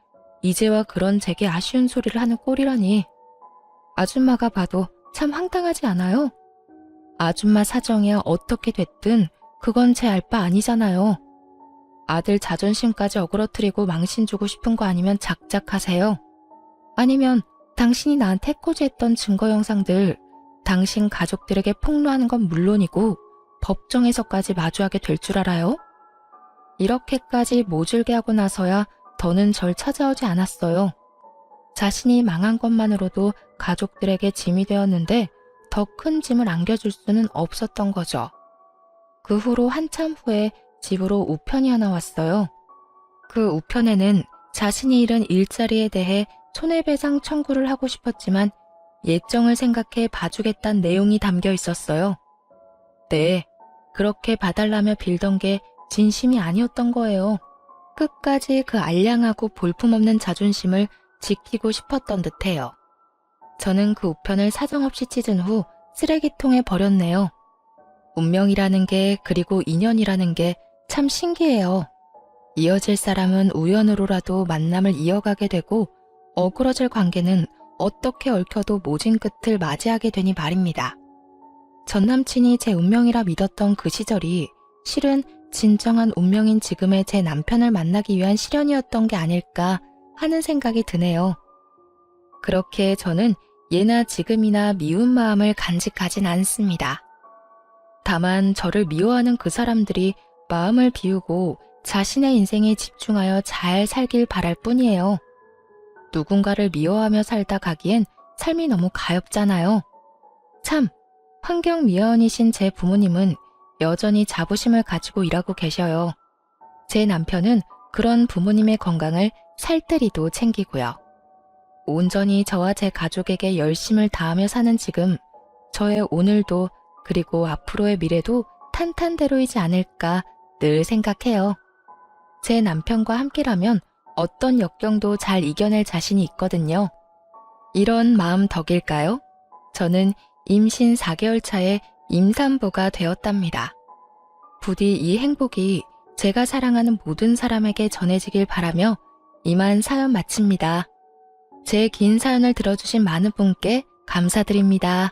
이제와 그런 제게 아쉬운 소리를 하는 꼴이라니. 아줌마가 봐도 참 황당하지 않아요? 아줌마 사정에 어떻게 됐든 그건 제 알 바 아니잖아요. 아들 자존심까지 어그러뜨리고 망신 주고 싶은 거 아니면 작작하세요. 아니면 당신이 나한테 해코지했던 증거 영상들 당신 가족들에게 폭로하는 건 물론이고 법정에서까지 마주하게 될 줄 알아요? 이렇게까지 모질게 하고 나서야 더는 절 찾아오지 않았어요. 자신이 망한 것만으로도 가족들에게 짐이 되었는데 더 큰 짐을 안겨줄 수는 없었던 거죠. 그 후로 한참 후에 집으로 우편이 하나 왔어요. 그 우편에는 자신이 잃은 일자리에 대해 손해배상 청구를 하고 싶었지만 예정을 생각해 봐주겠다는 내용이 담겨 있었어요. 네, 그렇게 봐달라며 빌던 게 진심이 아니었던 거예요. 끝까지 그 알량하고 볼품없는 자존심을 지키고 싶었던 듯해요. 저는 그 우편을 사정없이 찢은 후 쓰레기통에 버렸네요. 운명이라는 게 그리고 인연이라는 게 참 신기해요. 이어질 사람은 우연으로라도 만남을 이어가게 되고 어그러질 관계는 어떻게 얽혀도 모진 끝을 맞이하게 되니 말입니다. 전 남친이 제 운명이라 믿었던 그 시절이 실은 진정한 운명인 지금의 제 남편을 만나기 위한 시련이었던 게 아닐까 하는 생각이 드네요. 그렇게 저는 예나 지금이나 미운 마음을 간직하진 않습니다. 다만 저를 미워하는 그 사람들이 마음을 비우고 자신의 인생에 집중하여 잘 살길 바랄 뿐이에요. 누군가를 미워하며 살다 가기엔 삶이 너무 가엾잖아요. 참, 환경미화원이신 제 부모님은 여전히 자부심을 가지고 일하고 계셔요. 제 남편은 그런 부모님의 건강을 살뜰히도 챙기고요. 온전히 저와 제 가족에게 열심을 다하며 사는 지금, 저의 오늘도 그리고 앞으로의 미래도 탄탄대로이지 않을까 늘 생각해요. 제 남편과 함께라면 어떤 역경도 잘 이겨낼 자신이 있거든요. 이런 마음 덕일까요? 저는 임신 4개월 차에 임산부가 되었답니다. 부디 이 행복이 제가 사랑하는 모든 사람에게 전해지길 바라며 이만 사연 마칩니다. 제 긴 사연을 들어주신 많은 분께 감사드립니다.